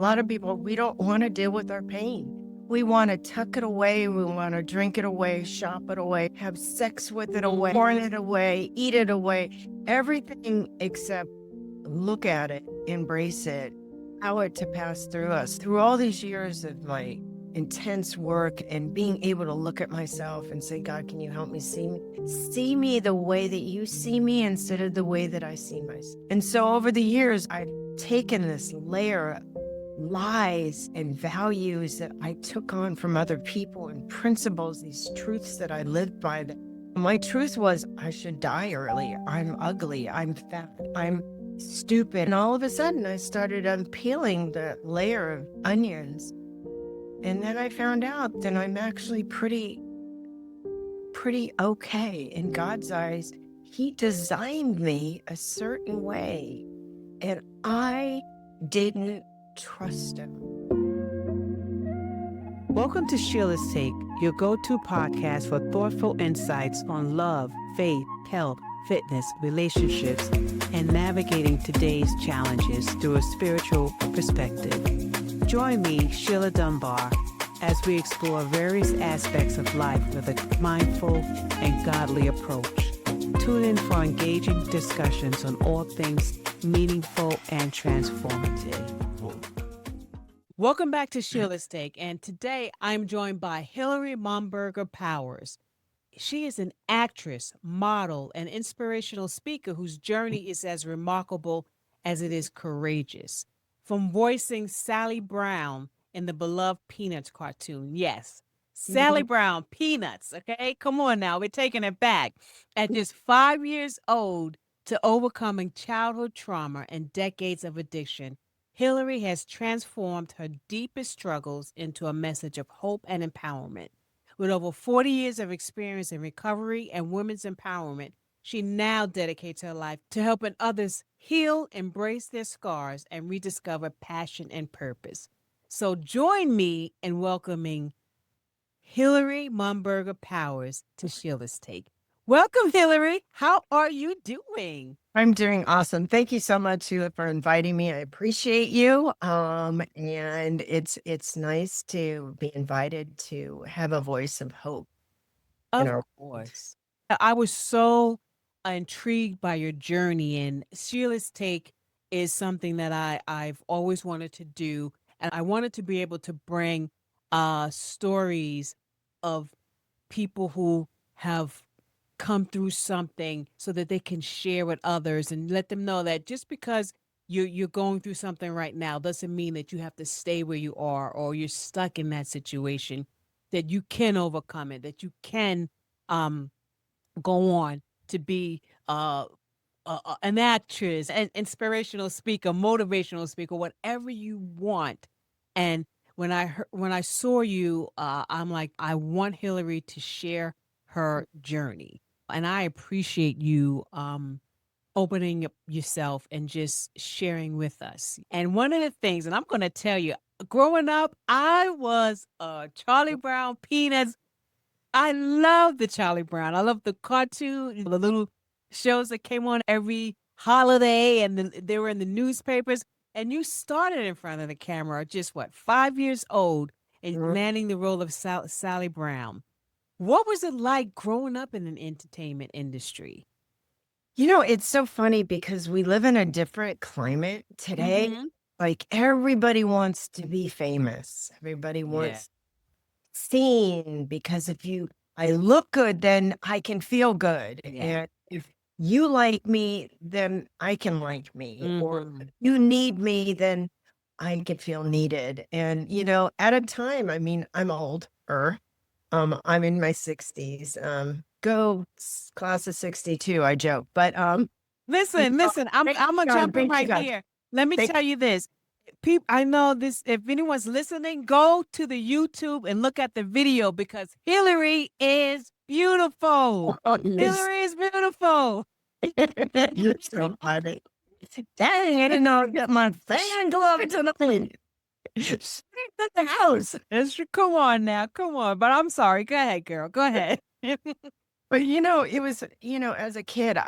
lot of people, we don't want to deal with our pain. We want to tuck it away. We want to drink it away, shop it away, have sex with it away, porn it away, eat it away, everything except look at it, embrace it, allow it to pass through us. Through all these years of my intense work and being able to look at myself and say, God, can you help me see me the way that you see me instead of the way that I see myself? And so over the years, I've taken this layer of lies and values that I took on from other people and principles, these truths that I lived by. My truth was I should die early. I'm ugly. I'm fat. I'm stupid. And all of a sudden, I started unpeeling the layer of onions. And then I found out that I'm actually pretty okay in God's eyes. He designed me a certain way, and I didn't trust him. Welcome to Sheila's Take, your go-to podcast for thoughtful insights on love, faith, health, fitness, relationships, and navigating today's challenges through a spiritual perspective. Join me, Sheila Dunbar, as we explore various aspects of life with a mindful and godly approach. Tune in for engaging discussions on all things meaningful and transformative. Welcome back to Sheila's Take, and today I'm joined by Hilary Mumberger-Powers. She is an actress, model, and inspirational speaker whose journey is as remarkable as it is courageous. From voicing Sally Brown in the beloved Peanuts cartoon, yes, Sally Brown, Peanuts, okay? Come on now, we're taking it back. At just 5 years old, to overcoming childhood trauma and decades of addiction, Hilary has transformed her deepest struggles into a message of hope and empowerment. With over 40 years of experience in recovery and women's empowerment, she now dedicates her life to helping others heal, embrace their scars, and rediscover passion and purpose. So join me in welcoming Hilary Mumberger-Powers to Sheila's Take. Welcome, Hilary. How are you doing? I'm doing awesome. Thank you so much, Sheila, for inviting me. I appreciate you. And it's nice to be invited to have a voice of hope. Of course. I was so intrigued by your journey, and Sheila's Take is something that I've always wanted to do. And I wanted to be able to bring stories of people who have come through something so that they can share with others and let them know that just because you're going through something right now doesn't mean that you have to stay where you are or you're stuck in that situation, that you can overcome it, that you can go on to be an actress, an inspirational speaker, motivational speaker, whatever you want. And when I saw you, I'm like, I want Hilary to share her journey. And I appreciate you opening up yourself and just sharing with us. And one of the things, and I'm going to tell you, growing up, I was a Charlie Brown Peanuts. I love the Charlie Brown. I love the cartoon, the little shows that came on every holiday, and they were in the newspapers. And you started in front of the camera, just 5 years old, and landing the role of Sally Brown. What was it like growing up in an entertainment industry? You know, it's so funny because we live in a different climate today. Mhm. Like everybody wants to be famous. Everybody wants seen because I look good, then I can feel good. Yeah. And if you like me, then I can like me. Or Mhm. if you need me, then I can feel needed. And, at a time, I mean, I'm older. I'm in my 60s. Class of 62, I joke. But Listen, I'm gonna jump in right here. Let me tell you this. I know this, if anyone's listening, go to the YouTube and look at the video because Hilary is beautiful. Hilary is beautiful. You're so funny. Dang, I didn't know I got my fan glove to the plane. At the house. Come on now. Come on. But I'm sorry. Go ahead, girl. Go ahead. But it was, as a kid,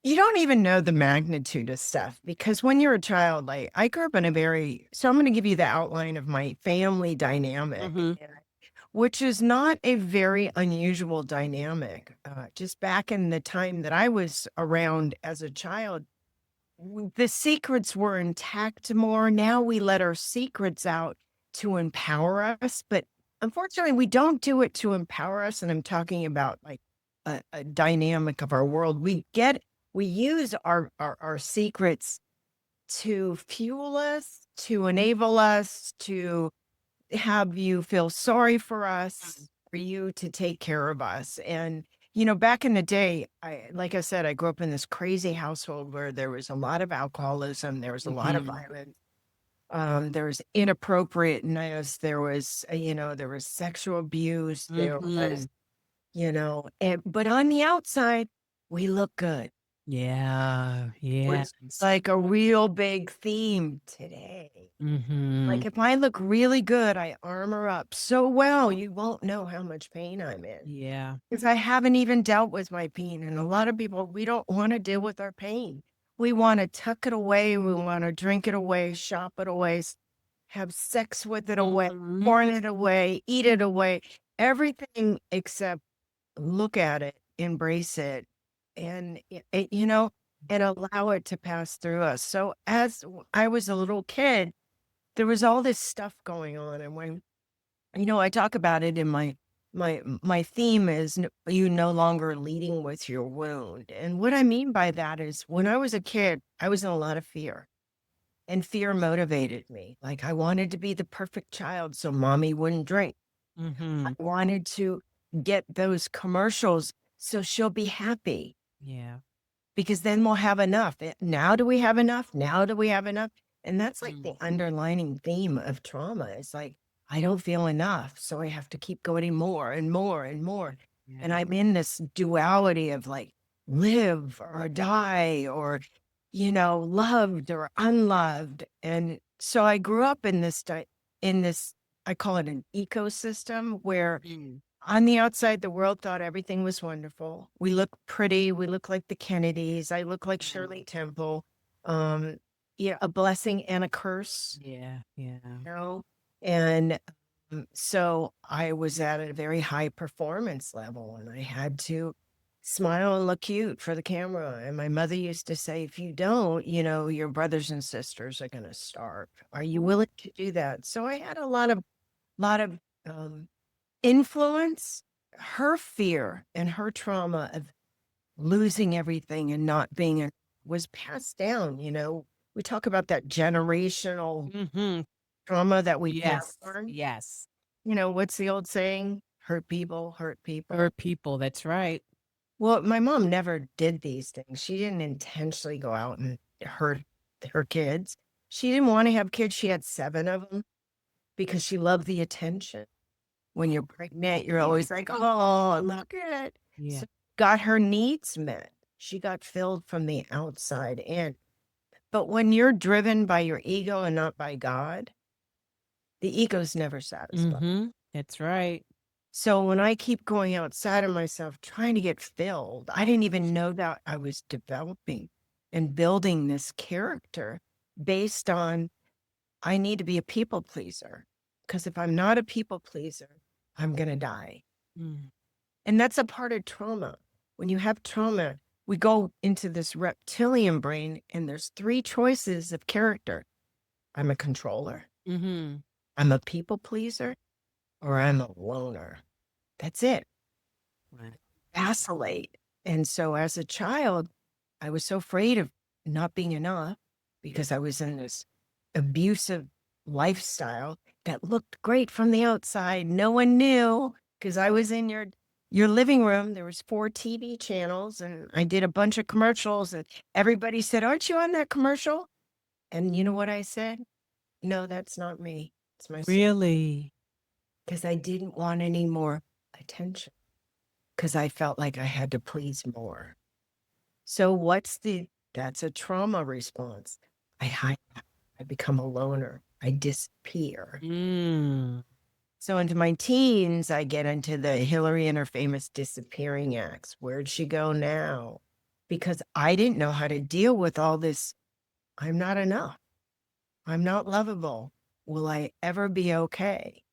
You don't even know the magnitude of stuff because when you're a child, like I grew up in so I'm going to give you the outline of my family dynamic, Mhm. which is not a very unusual dynamic. Just back in the time that I was around as a child, the secrets were intact more. Now we let our secrets out to empower us, but unfortunately, we don't do it to empower us. And I'm talking about like a dynamic of our world. We use our secrets to fuel us, to enable us, to have you feel sorry for us, for you to take care of us. And, back in the day, like I said, I grew up in this crazy household where there was a lot of alcoholism, there was a lot of Mhm. violence, there was inappropriateness, there was sexual abuse, there was, Mhm. but on the outside, we look good, Yeah. which is Yes. like a real big theme today. Like, Mhm. if I look really good, I armor up so well, you won't know how much pain I'm in Yeah. because I haven't even dealt with my pain. And a lot of people, we don't want to deal with our pain. We want to tuck it away. We want to drink it away, shop it away, have sex with it away, Mhm. porn it away, eat it away, everything except look at it, embrace it, and, and allow it to pass through us. So I was a little kid, there was all this stuff going on, and when I talk about it in my theme is you no longer leading with your wound. And what I mean by that is when I was a kid, I was in a lot of fear, and fear motivated me. Like I wanted to be the perfect child so mommy wouldn't drink. I Mhm. wanted to get those commercials so she'll be happy Yeah. because then we'll have enough. Now do we have enough? Now do we have enough? And that's like the Mm. underlining theme of trauma. It's like, I don't feel enough. So I have to keep going more and more and more. Yeah. And I'm in this duality of like live or die or, loved or unloved. And so I grew up in this, I call it an ecosystem where Mm. on the outside, the world thought everything was wonderful. We look pretty. We look like the Kennedys. I look like Shirley Temple. Um, yeah, a blessing and a curse, Yeah. Yeah. you know? And so I was at a very high performance level and I had to smile and look cute for the camera. And my mother used to say, if you don't, your brothers and sisters are going to starve. Are you willing to do that? So I had a lot of, um, influence. Her fear and her trauma of losing everything and not being was passed down. We talk about that generational Mhm. trauma that we pass Yes. on. Yes. What's the old saying? Hurt people hurt people. For people, that's right. Well, my mom never did these things. She didn't intentionally go out and hurt her kids. She didn't want to have kids. She had 7 of them because she loved the attention. When you're pregnant, you're always like, "Oh, look at it." Yeah. So got her needs met. She got filled from the outside in. But when you're driven by your ego and not by God, the ego's never satisfied. Mhm. That's right. So when I keep going outside of myself trying to get filled, I didn't even know that I was developing and building this character based on I need to be a people pleaser. Because if I'm not a people pleaser, I'm going to die. Mm. And that's a part of trauma. When you have trauma, we go into this reptilian brain, and there's 3 choices of character. I'm a controller, Mhm. I'm a people pleaser, or I'm a loner. That's it. Right. Vacillate. And so as a child, I was so afraid of not being enough because I was in this abusive lifestyle that looked great from the outside. No one knew because I was in your living room. There was 4 TV channels and I did a bunch of commercials and everybody said, "Aren't you on that commercial?" And you know what I said? "No, that's not me. It's my sister." Really? Because I didn't want any more attention because I felt like I had to please more. So that's a trauma response. I hide, I become a loner. I disappear. Mm. So into my teens, I get into the Hillary and her famous disappearing acts. Where'd she go now? because I didn't know how to deal with all this. I'm not enough. I'm not lovable. Will I ever be okay?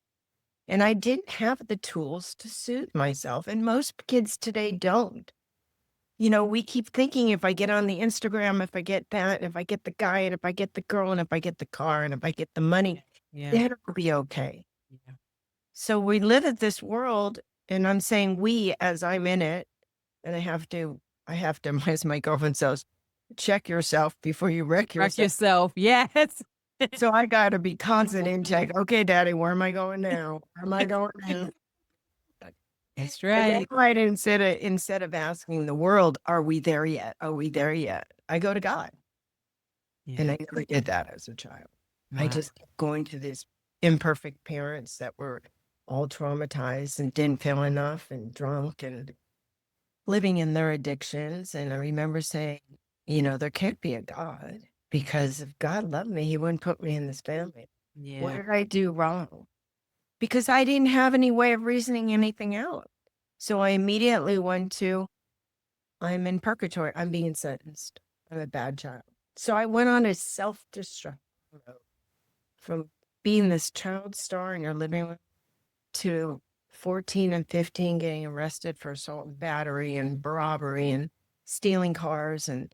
And I didn't have the tools to soothe myself. And most kids today don't. We keep thinking if I get on the Instagram, if I get that, if I get the guy, and if I get the girl, and if I get the car, and if I get the money, Yeah. then it'll be okay. Yeah. So we live at this world, and I'm saying we as I'm in it, and I have to, as my girlfriend says, check yourself before you wreck Correct yourself. yourself. Yes. So I got to be constant in check. Okay, Daddy, where am I going now? Where am I going now? That's And then right. right, instead of asking the world, are we there yet? Are we there yet? I go to God. And Yeah. I never did that as a child. I Wow. just kept going to these imperfect parents that were all traumatized and didn't feel enough and drunk and living in their addictions. And I remember saying, there can't be a God, because if God loved me, he wouldn't put me in this family. What Yeah. did I do wrong? Because I didn't have any way of reasoning anything out. So I immediately went to, I'm in purgatory. I'm being sentenced. I'm a bad child. So I went on a self-destruct road from being this child star in your living room to 14 and 15 getting arrested for assault and battery and robbery and stealing cars and,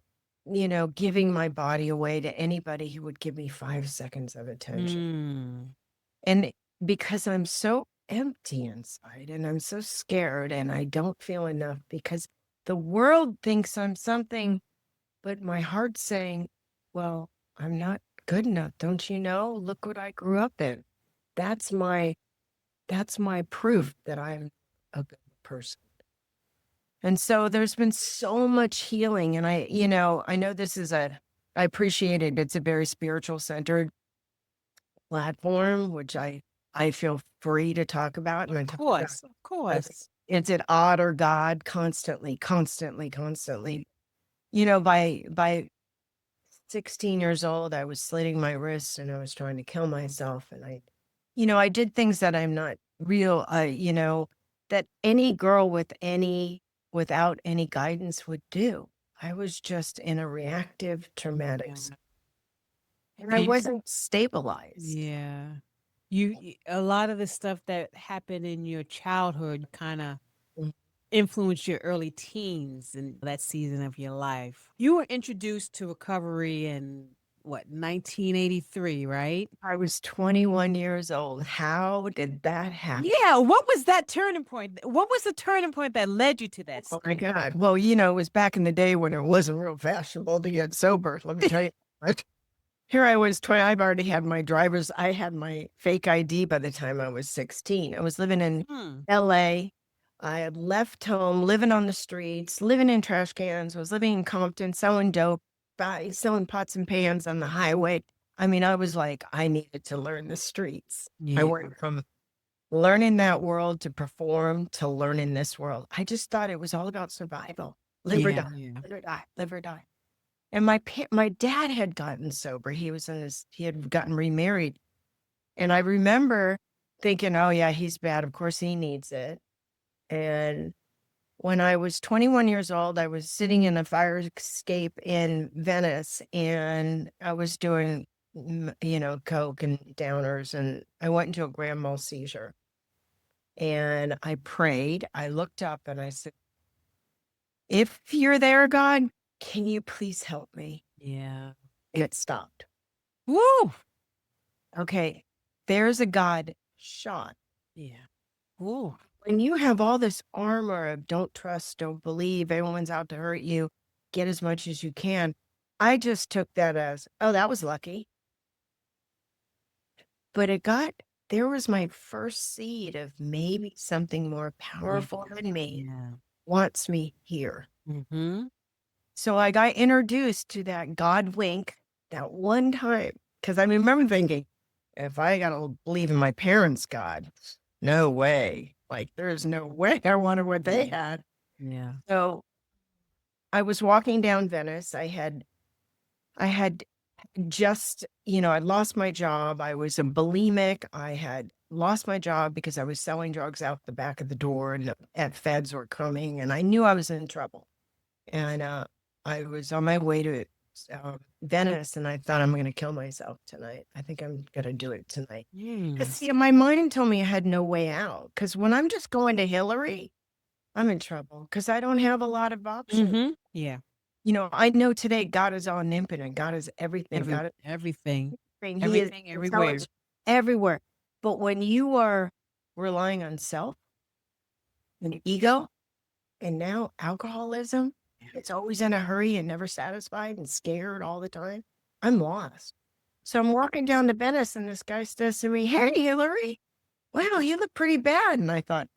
giving my body away to anybody who would give me 5 seconds of attention. And because I'm so empty inside and I'm so scared and I don't feel enough because the world thinks I'm something, but my heart's saying, well, I'm not good enough. Don't you know? Look what I grew up in. That's my proof that I'm a good person. And so there's been so much healing. And I know I appreciate it. It's a very spiritual centered platform, which I feel free to talk about. And I Of talk about course. Of course. it's an odd or God constantly, constantly, constantly. By 16 years old, I was slitting my wrists and I was trying to kill myself. And I did things that I'm not real, that any girl without any guidance would do. I was just in a reactive, traumatic, Yeah. and I wasn't stabilized. Yeah. A lot of the stuff that happened in your childhood kind of Mm. influenced your early teens and that season of your life. You were introduced to recovery in what, 1983, right? I was 21 years old. How did that happen? Yeah. What was that turning point? What was the turning point that led you to that? Oh my God. Well, it was back in the day when it wasn't real fashionable to get sober. Let me tell you. What? Here I was, I've already had I had my fake ID by the time I was 16. I was living in Hmm. LA. I had left home, living on the streets, living in trash cans. I was living in Compton, selling dope, selling pots and pans on the highway. I mean, I was like, I needed to learn the streets. I Yeah. went from learning that world to perform to learning this world. I just thought it was all about survival. Live or Yeah. die, Yeah. live or die, live or die. And my dad had gotten sober. He had gotten remarried. And I remember thinking, oh yeah, he's bad. Of course he needs it. And when I was 21 years old, I was sitting in a fire escape in Venice and I was doing, coke and downers, and I went into a grand mal seizure. And I prayed. I looked up and I said, if you're there, God, can you please help me? Yeah. It stopped. Woo. Okay, there's a God shot. Yeah. Woo. When you have all this armor of don't trust, don't believe, everyone's out to hurt you, get as much as you can. I just took that as, oh, that was lucky. But there was my first seed of maybe something more powerful than me Yeah. wants me here. Mm-hmm. So I got introduced to that God wink that one time. Because I remember thinking, if I got to believe in my parents' God, no way. Like, there's no way. I wanted what they had. Yeah. So I was walking down Venice. I had just, I'd lost my job. I was a bulimic. I had lost my job because I was selling drugs out the back of the door and at feds were coming. And I knew I was in trouble. And I was on my way to Venice, and I thought I'm going to kill myself tonight. I think I'm going to do it tonight. Because see, my mind told me I had no way out. Because when I'm just going to Hilary, I'm in trouble because I don't have a lot of options. Yeah. I know today God is omnipotent. God is everything. God is Everything. everything. He is Everything, everywhere. intelligent everywhere. But when you are relying on self and ego, and now alcoholism, it's always in a hurry and never satisfied and scared all the time. I'm lost. So I'm walking down to Venice, and this guy says to me, "Hey, Hilary, wow, you look pretty bad." And I thought,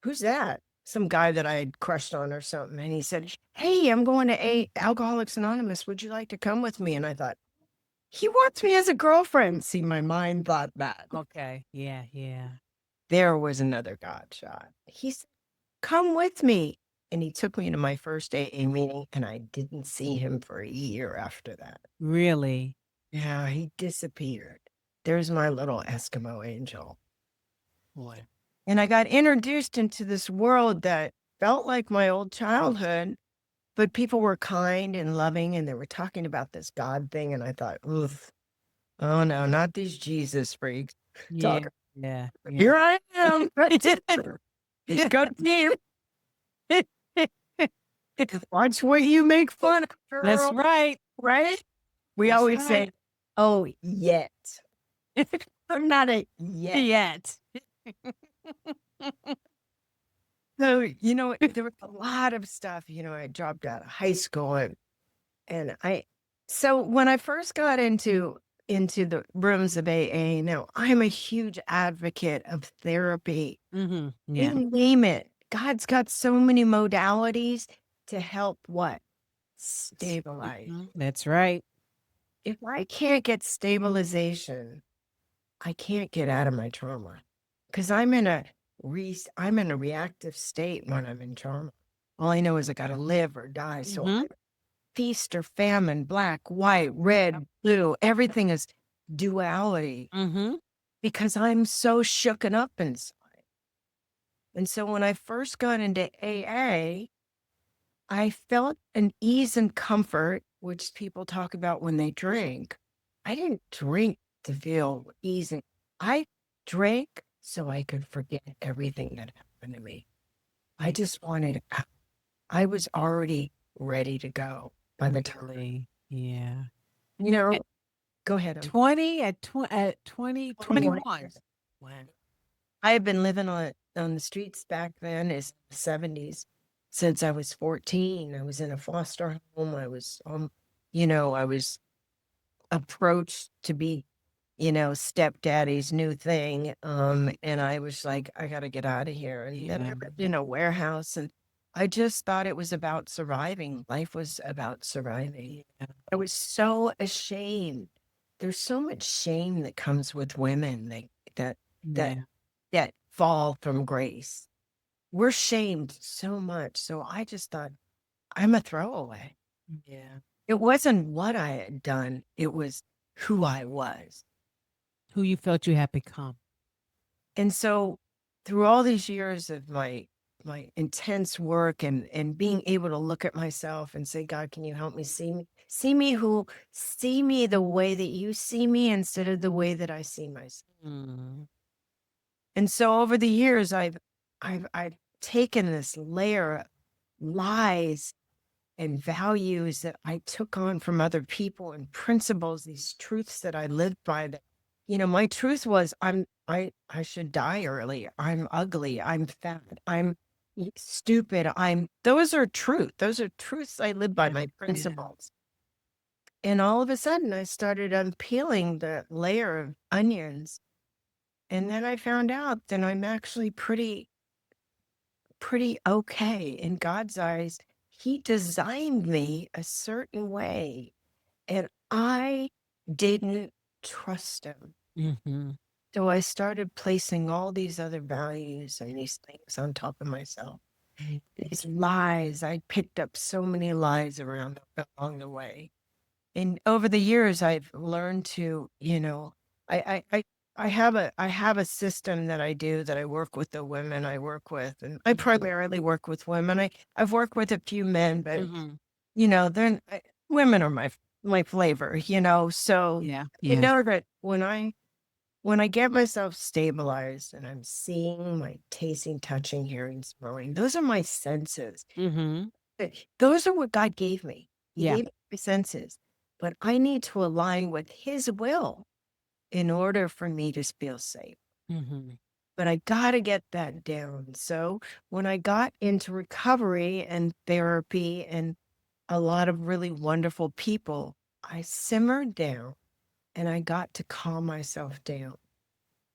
who's that? Some guy that I had crushed on or something. And he said, "Hey, I'm going to Alcoholics Anonymous. Would you like to come with me?" And I thought, he wants me as a girlfriend. See, my mind thought that. Okay. Yeah. Yeah. There was another God shot. He said, "Come with me." And he took me to my first AA meeting, and I didn't see him for a year after that. Really? Yeah, he disappeared. There's my little Eskimo angel. Boy. And I got introduced into this world that felt like my old childhood, but people were kind and loving, and they were talking about this God thing. And I thought, oof, oh no, not these Jesus freaks. Yeah. Talk. Yeah. Here I am. Good team. Watch what you make fun of, girl. That's right. Right? We That's always right. say, "Oh, yet." I'm not a yet. Yet. So, there was a lot of stuff, I dropped out of high school, and so when I first got into the rooms of AA, now I'm a huge advocate of therapy. Yeah. You name it. God's got so many modalities to help what? Stabilize. That's right. If I can't get stabilization, I can't get out of my trauma because I'm in a reactive state when I'm in trauma. All I know is I got to live or die. So I feast or famine, black, white, red, blue, everything is duality because I'm so shooken up inside. And so when I first got into AA, I felt an ease and comfort, which people talk about when they drink. I didn't drink to feel easy. I drank so I could forget everything that happened to me. I just wanted, I was already ready to go by the time. Really? Yeah. Go ahead. 21. When I had been living on the streets back then is the 70s. Since I was 14, I was in a foster home. I was, I was approached to be, stepdaddy's new thing. And I was like, I got to get out of here. And then I lived in a warehouse, and I just thought it was about surviving. Life was about surviving. I was so ashamed. There's so much shame that comes with women that fall from grace. We're shamed so much. So I just thought, I'm a throwaway. Yeah. It wasn't what I had done. It was who I was. Who you felt you had become. And so through all these years of my intense work and being able to look at myself and say, God, can you help me see me? See me the way that you see me instead of the way that I see myself. And so over the years, I've taken this layer of lies and values that I took on from other people and principles, these truths that I lived by. That, my truth was I should die early. I'm ugly. I'm fat. I'm stupid. Those are truth. Those are truths I live by, my principles. And all of a sudden I started unpeeling the layer of onions. And then I found out that I'm actually pretty okay in God's eyes. He designed me a certain way, and I didn't trust him. So I started placing all these other values and these things on top of myself. These lies. I picked up so many lies along the way. And over the years, I've learned to, I have a system that I do, that I work with the women I work with, and I primarily work with women. I've worked with a few men, but women are my flavor, so Yeah. I Yeah. know that when I get myself stabilized and I'm seeing, my tasting, touching, hearing, smelling, those are my senses. Mm-hmm. Those are what God gave me. He Yeah. gave me my senses, but I need to align with His will in order for me to feel safe. Mm-hmm. But I got to get that down. So when I got into recovery and therapy and a lot of really wonderful people, I simmered down and I got to calm myself down.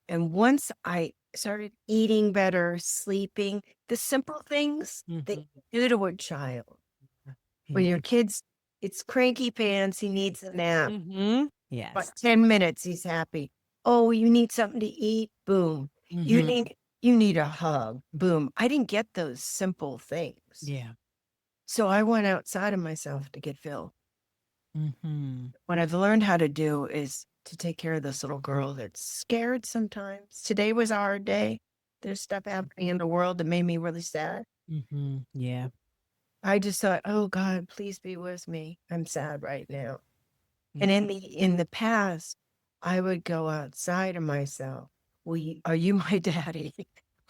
And once I started eating better, sleeping, the simple things that Mm-hmm. you do to a child. When Yeah. your kid's, it's cranky pants, he needs a nap. Mm-hmm. But Yes. 10 minutes, he's happy. Oh, you need something to eat? Boom. You Mm-hmm. need a hug. Boom. I didn't get those simple things. Yeah. So I went outside of myself to get filled. Mm-hmm. What I've learned how to do is to take care of this little girl that's scared sometimes. Today was a hard day. There's stuff happening in the world that made me really sad. Mm-hmm. Yeah. I just thought, oh God, please be with me. I'm sad right now. Yeah. And in the past, I would go outside of myself. Are you my daddy?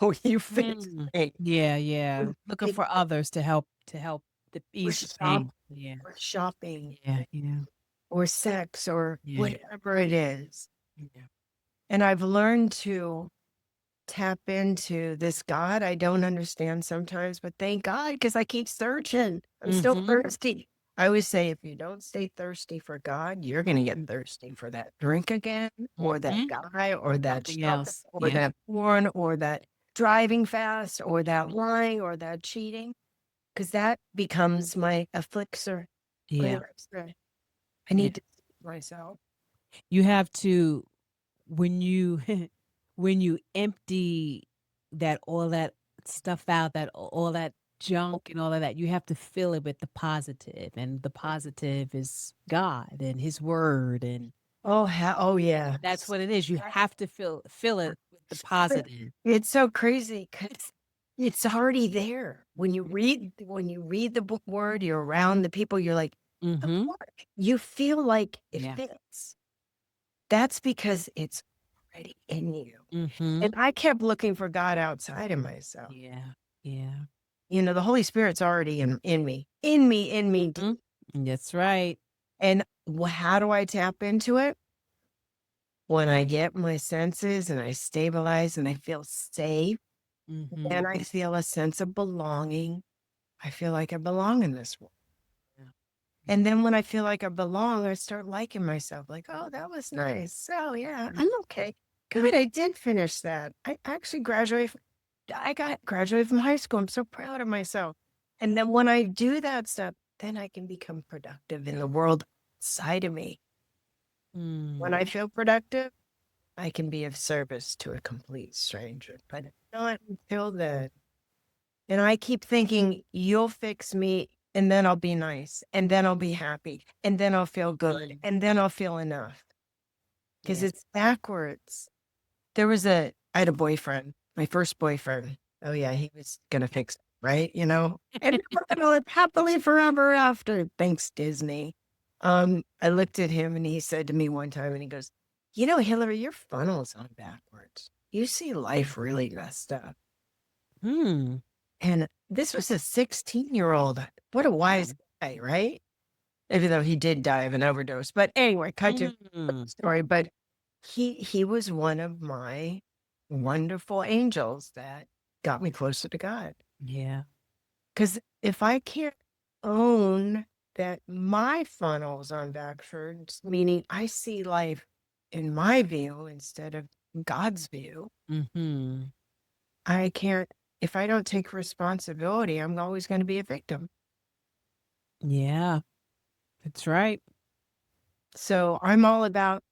Will you fix Mm. me? Yeah. Yeah. Or Looking take- for others to help the or ease the shop pain. Yeah. or shopping Yeah. Yeah. or sex or Yeah. whatever it is. Yeah. And I've learned to tap into this God I don't understand sometimes, but thank God because I keep searching. I'm still Mm-hmm. thirsty. I always say, if you don't stay thirsty for God, you're going to get thirsty for that drink again, or that Mm-hmm. guy, or that Something shop, else. or Yeah. that porn, or that driving fast, or that lying, or that cheating, because that becomes my afflictor. Yeah. I Yeah. need to see myself. You have to when you when you empty that stuff out, all that junk and all of that, you have to fill it with the positive, and the positive is God and His Word, and Oh, yeah. that's what it is. You have to fill it with the positive. It's so crazy because it's already there. When you read the book word, you're around the people, you're like, "Of Mm-hmm. course." You feel like it Yeah. fits. That's because it's already in you. Mm-hmm. And I kept looking for God outside of myself. Yeah. Yeah. The Holy Spirit's already in me, in me. Mhm. That's right. And how do I tap into it? When I get my senses and I stabilize and I feel safe, Mm-hmm. then I feel a sense of belonging. I feel like I belong in this world. Yeah. And then when I feel like I belong, I start liking myself. Like, oh, that was nice. Oh, yeah, I'm okay. Good. I did finish that. I actually graduated. I got graduated from high school. I'm so proud of myself. And then when I do that stuff, then I can become productive in the world outside of me. When Mm. I feel productive, I can be of service to a complete stranger. But not until then. And I keep thinking, you'll fix me, and then I'll be nice, and then I'll be happy, and then I'll feel good, Mm. and then I'll feel enough. Because Yeah. it's backwards. I had a boyfriend, my first boyfriend. Oh, yeah, he was going to fix it, right? And we're going to live happily forever after. Thanks, Disney. I looked at him and he said to me one time, and he goes, Hillary, your funnel's on backwards. You see life really messed up. Hmm. And this was a 16-year-old. What a wise guy, right? Even though he did die of an overdose. But anyway, cut to the Mm. story. But he was one of my wonderful angels that got me closer to God. Yeah. Because if I can't own that my funnel's on backwards, meaning I see life in my view instead of God's view, Mm-hmm. I can't, if I don't take responsibility, I'm always going to be a victim. Yeah. That's right. So I'm all about,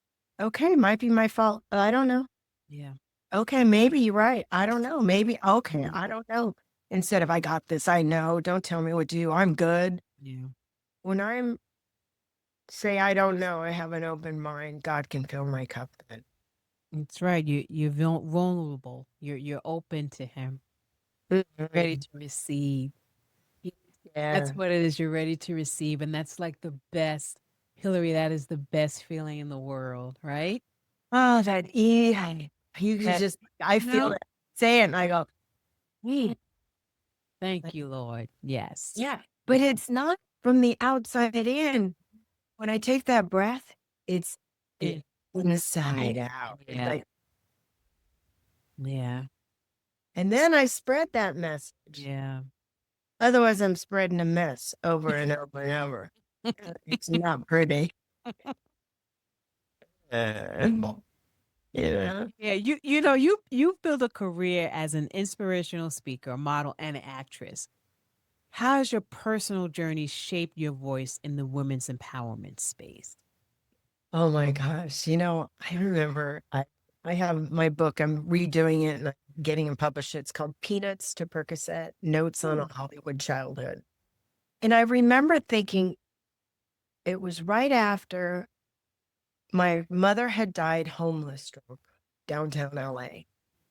okay, it might be my fault. I don't know. Yeah. Okay, maybe you're right. I don't know. Maybe, okay, I don't know. Instead of, I got this, I know, don't tell me what to do, I'm good. Yeah. When I'm, say, I don't know, I have an open mind, God can fill my cup then. That's right. You're vulnerable. You're open to Him, ready Mhm. to receive. That's what it is. You're ready to receive. And that's like the best, Hilary, that is the best feeling in the world, right? Oh, that you can That, just, I feel no, it. Say it, and I go, thank you, Lord. Yes. yeah. But it's not from the outside in. When I take that breath, it's Yeah. inside out. It's Yeah. like, Yeah. and then I spread that message. Yeah. Otherwise, I'm spreading a mess over and over and over. It's not pretty. Yeah. Yeah, you've built a career as an inspirational speaker, model, and an actress. How has your personal journey shaped your voice in the women's empowerment space? Oh my gosh. I remember I have my book. I'm redoing it and I'm getting it published. It's called Peanuts to Percocet, Notes on a Hollywood Childhood. And I remember thinking it was right after my mother had died homeless stroke downtown LA.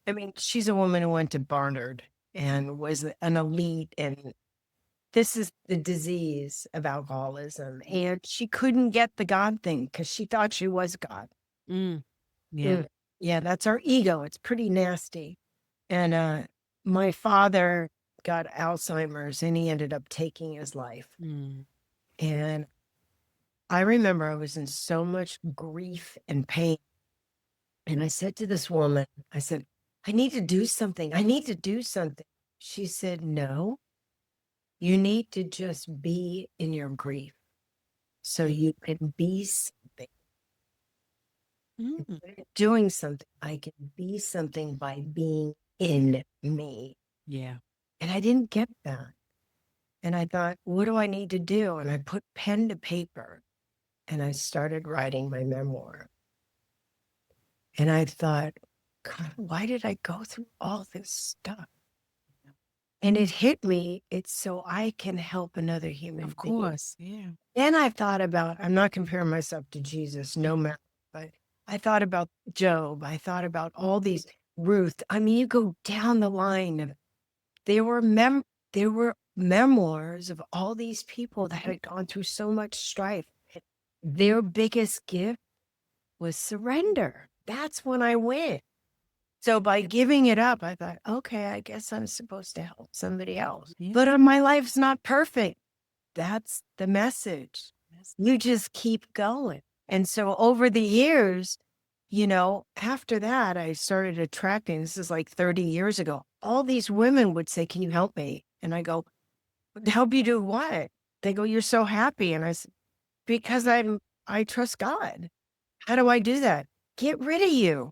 I mean, she's a woman who went to Barnard and was an elite, and this is the disease of alcoholism. And she couldn't get the God thing because she thought she was God. Mm. Yeah. Yeah, that's our ego. It's pretty nasty. And my father got Alzheimer's and he ended up taking his life. Mm. And I remember I was in so much grief and pain. And I said to this woman, I said, I need to do something. I need to do something. She said, no, you need to just be in your grief so you can be something. Mm. Instead of doing something, I can be something by being in me. Yeah. And I didn't get that. And I thought, what do I need to do? And I put pen to paper and I started writing my memoir. And I thought, God, why did I go through all this stuff? And it hit me. It's so I can help another human Of being. course. Yeah. Then I thought about, I'm not comparing myself to Jesus, no matter, but I thought about Job. I thought about all these, Ruth. I mean, you go down the line of, there were memoirs of all these people that had gone through so much strife. Their biggest gift was surrender. That's when I win. So by giving it up, I thought, okay, I guess I'm supposed to help somebody else. Yeah. But my life's not perfect. That's the message. You just keep going. And so over the years, after that, I started attracting, this is like 30 years ago, all these women would say, can you help me? And I go, help you do what? They go, you're so happy. And I said, because I trust God. How do I do that? Get rid of you.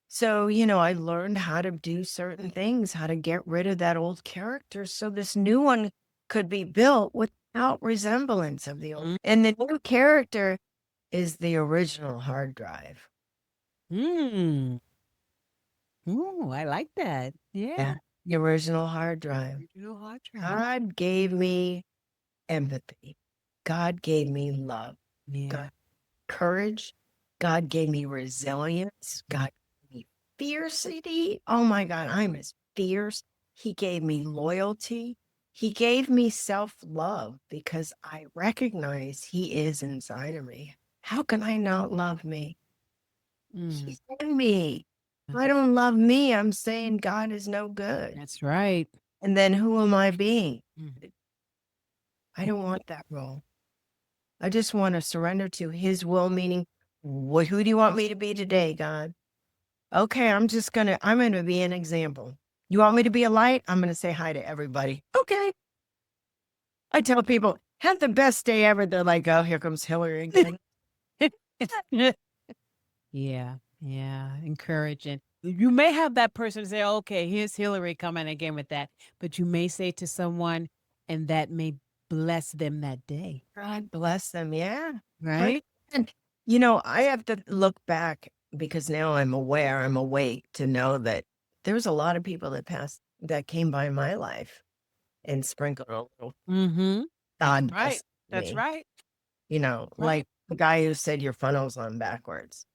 So, I learned how to do certain things, how to get rid of that old character so this new one could be built without resemblance of the old. And the new character is the original hard drive. Mm. Ooh, I like that. Yeah. The original hard drive. Original hard drive. God gave me empathy. God gave me love. Yeah. God courage. God gave me resilience. God gave me fiercity. Oh my God, I'm as fierce. He gave me loyalty. He gave me self-love because I recognize he is inside of me. How can I not love me? He's in me. If I don't love me, I'm saying God is no good. That's right. And then who am I being? I don't want that role. I just want to surrender to his will, meaning, who do you want me to be today, God? Okay, I'm going to be an example. You want me to be a light? I'm going to say hi to everybody. Okay. I tell people, have the best day ever. They're like, oh, here comes Hilary again. Yeah. Encouraging. You may have that person say, okay, here's Hilary coming again with that. But you may say to someone, and that may bless them that day. God bless them. Yeah. Right? And, I have to look back because now I'm awake to know that there's a lot of people that came by my life and sprinkled a little God. Right. That's me. right. Like the guy who said your funnel's on backwards.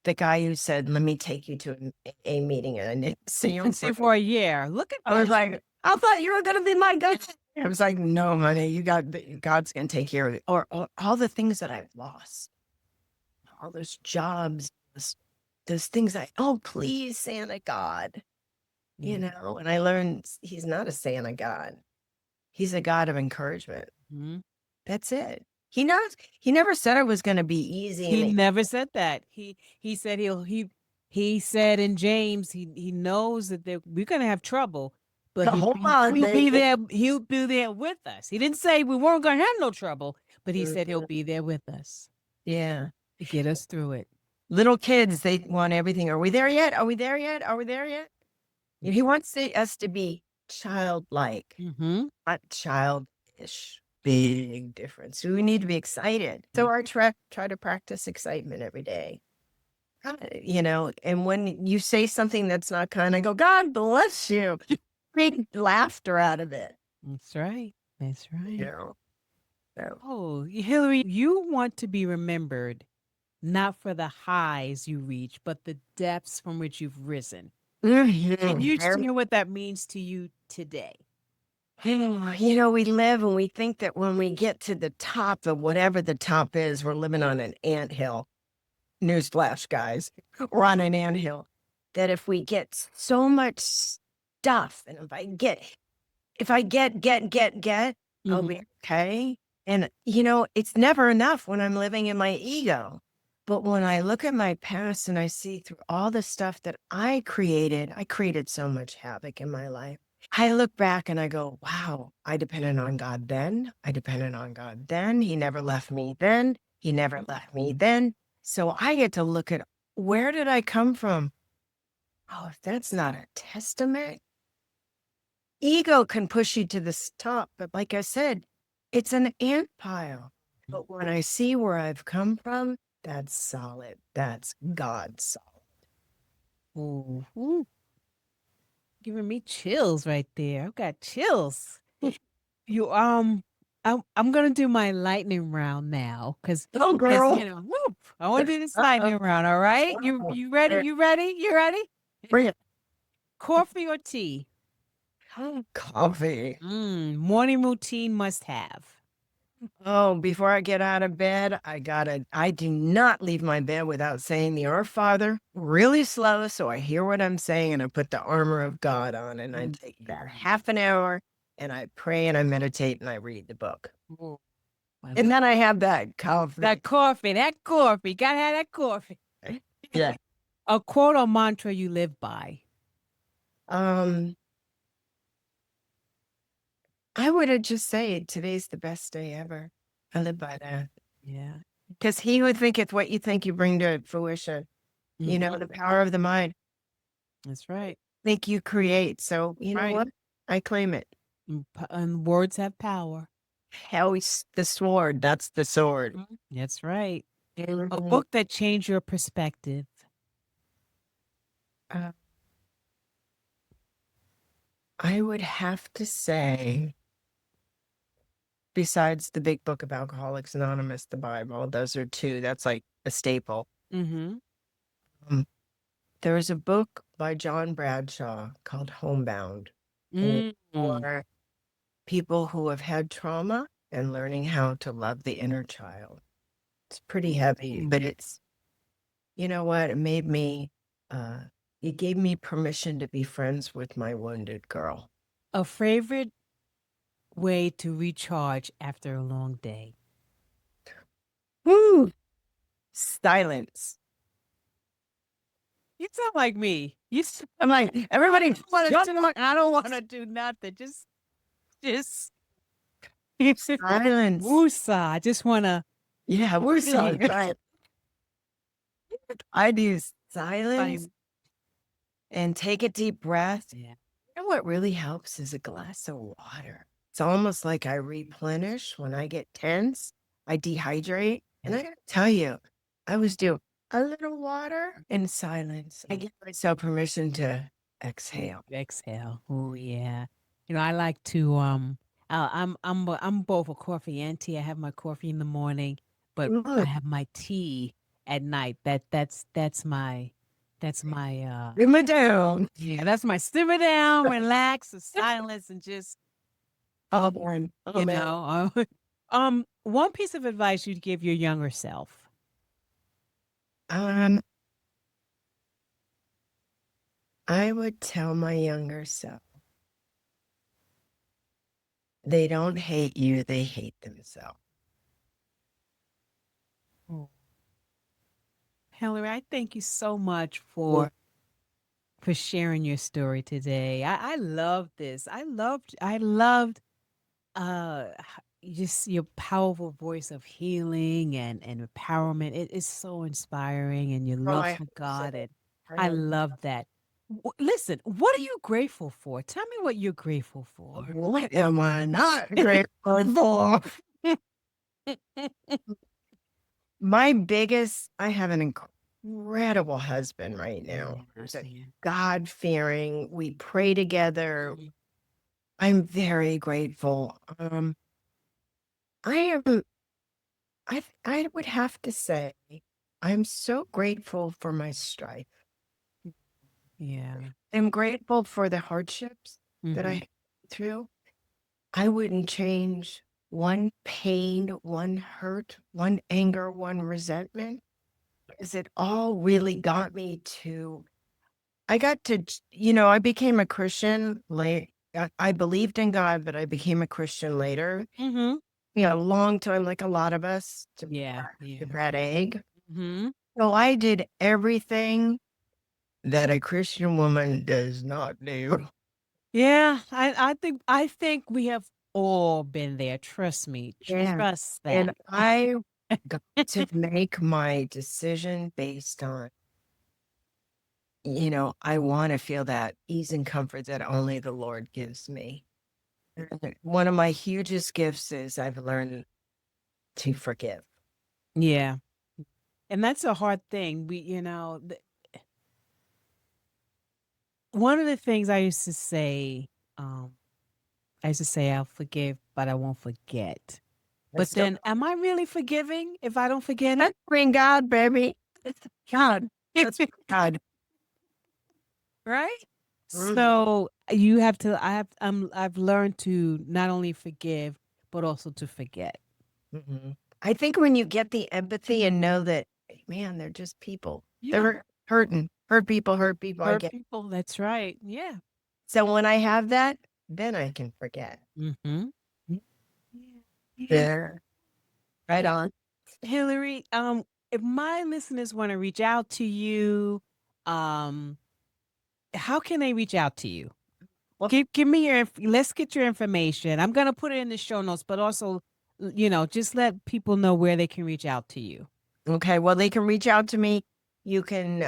The guy who said, let me take you to a meeting and I didn't see you For a year. Look at I was like, I thought you were going to be my guy. I was like, no, honey, God's going to take care of it. Or all the things that I've lost, all those jobs, those things oh, please, Santa God, and I learned he's not a Santa God. He's a God of encouragement. Mm-hmm. That's it. He knows. He never said it was going to be easy. He never said that. He said he said in James he knows that we're gonna have trouble, but he'll be there. He'll be there with us. He didn't say we weren't gonna have no trouble, but he said he'll be there with us. Yeah, to get us through it. Little kids, they want everything. Are we there yet? Are we there yet? Are we there yet? He wants us to be childlike, not childish. Big difference. We need to be excited. So I try to practice excitement every day. And when you say something that's not kind, I go, God bless you. Make laughter out of it. That's right. That's right. So. Oh, Hilary, you want to be remembered not for the highs you reach, but the depths from which you've risen. Can you share what that means to you today? We live and we think that when we get to the top of whatever the top is, we're living on an anthill. Newsflash, guys, we're on an anthill. That if we get so much stuff, and if I get, I'll be okay. And, it's never enough when I'm living in my ego. But when I look at my past and I see through all the stuff that I created so much havoc in my life. I look back and I go, wow, I depended on God then. I depended on God then. He never left me then. He never left me then. So I get to look at where did I come from? Oh, if that's not a testament. Ego can push you to the top. But like I said, it's an ant pile. But when I see where I've come from, that's solid. That's God solid. Ooh. Giving me chills right there. I've got chills. I'm gonna do my lightning round now because girl, I want to do this lightning round. All right, you ready? You ready? You ready? Bring it. Coffee or tea? Coffee. Morning routine must have. Oh, before I get out of bed, I do not leave my bed without saying the Our Father really slow so I hear what I'm saying and I put the armor of God on and I take about half an hour and I pray and I meditate and I read the book. And then I have that coffee. That coffee. Gotta have that coffee. Yeah. A quote or mantra you live by? I would just say today's the best day ever. I live by that. Yeah. Because he who thinketh what you think you bring to fruition. The power of the mind. That's right. Think you create. So you know what? I claim it. And words have power. Hell, the sword. That's the sword. That's right. A book that changed your perspective. I would have to say, besides the big book of Alcoholics Anonymous, the Bible, those are two. That's like a staple. There was a book by John Bradshaw called Homebound for people who have had trauma and learning how to love the inner child. It's pretty heavy, but it's, you know what? It made me, it gave me permission to be friends with my wounded girl. A favorite way to recharge after a long day? Woo! Silence. You sound like me. I'm like, everybody, I don't want to do nothing. Just silence. Woosah. I just want to. Yeah, woosah. I do silence and take a deep breath. Yeah. And what really helps is a glass of water. It's almost like I replenish when I get tense. I dehydrate. And I got to tell you, I was doing a little water in silence. I give myself permission to exhale. Exhale. Oh yeah. I like to I'm both a coffee and tea. I have my coffee in the morning, but I have my tea at night. That's my simmer down. Yeah, that's my simmer down, relax, the silence, and just Amen. You Amen. know, one piece of advice you'd give your younger self. Um, I would tell my younger self, they don't hate you, they hate themselves. Hilary, I thank you so much for sharing your story today. I love this. I loved just your powerful voice of healing and empowerment. It is so inspiring, and your Oh, love I for hope so. God. And I I hope love that. Listen, what are you grateful for? Tell me what you're grateful so. for. What am I not grateful for? I have an incredible husband right now. He's a God-fearing. We pray together. I'm very grateful. I am, I would have to say, I'm so grateful for my strife. Yeah. I'm grateful for the hardships that I Mhm. went through. I wouldn't change one pain, one hurt, one anger, one resentment, because it all really got me to, I got to, I became a Christian late. I believed in God, but I became a Christian later. Mhm. A long time, like a lot of us, Yeah. to Yeah. that egg. Mhm. So I did everything that a Christian woman does not do. Yeah, I think we have all been there. Trust me. Yeah. Trust that. And I got to make my decision based on, I want to feel that ease and comfort that only the Lord gives me. And one of my hugest gifts is I've learned to forgive. Yeah. And that's a hard thing. One of the things um, I used to say, I'll forgive, but I won't forget. I But still then, am I really forgiving if I don't forget it? that's bring God, baby. It's God. That's God. Right? Mhm. So you have to. I've learned to not only forgive, but also to forget. Mhm. I think when you get the empathy and know that, man, they're just people. Yeah. They're hurting. Hurt people, hurt people. I Hurt get. people. That's right. Yeah. So when I have that, then I can forget. Mm-hmm. There. Right on. Hillary, if my listeners want to reach out to you, um, how can they reach out to you? Well, Give me let's get your information. I'm gonna put it in the show notes, but also, just let people know where they can reach out to you. okay. Well, they can reach out to me. You can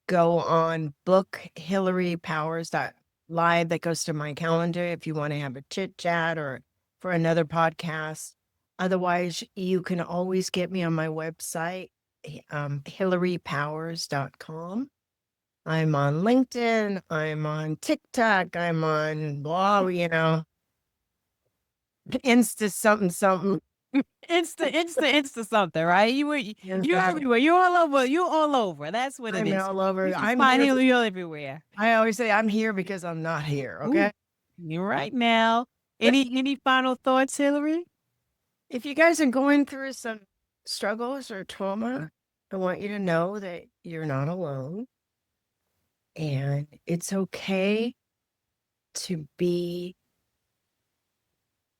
go on book Hilary Powers live that goes to my calendar if you want to have a chit chat or for another podcast. Otherwise, you can always get me on my website, hilarypowers.com. I'm on LinkedIn. I'm on TikTok. I'm on blah, Insta something something. Insta something, right? You're everywhere. You're all over. That's what it I'm is. all over. You can I'm find here. Hillary everywhere. I always say I'm here because I'm not here. Ooh, Okay. you're right now. Any final thoughts, Hillary? If you guys are going through some struggles or trauma, I want you to know that you're not alone. And it's okay to be,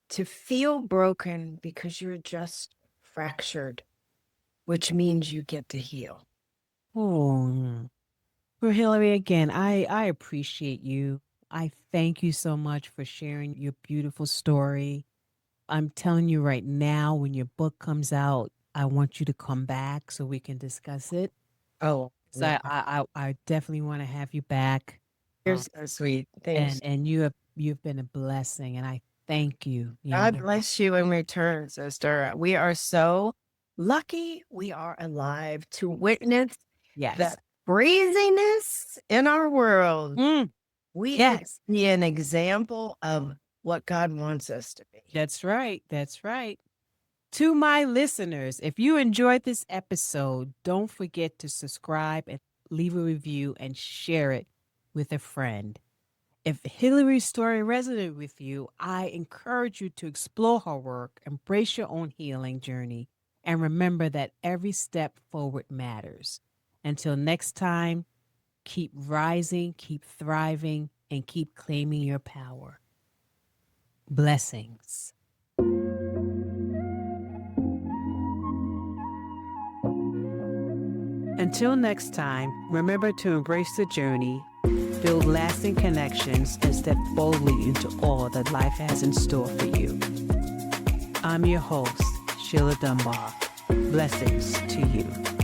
to feel broken because you're just fractured, which means you get to heal. Oh, well, Hillary, again, I appreciate you. I thank you so much for sharing your beautiful story. I'm telling you right now, when your book comes out, I want you to come back so we can discuss it. Oh, So I definitely want to have you back. you're so sweet. Thanks. And you've been a blessing, and I thank you. God bless you in return, sister. We are so lucky we are alive to witness Yes. the craziness in our world. Mm, We get to yes. be an example of what God wants us to be. That's right. That's right. To my listeners, if you enjoyed this episode, don't forget to subscribe and leave a review and share it with a friend. If Hilary's story resonated with you, I encourage you to explore her work, embrace your own healing journey, and remember that every step forward matters. Until next time, keep rising, keep thriving, and keep claiming your power. Blessings. Until next time, remember to embrace the journey, build lasting connections, and step boldly into all that life has in store for you. I'm your host, Sheila Dunbar. Blessings to you.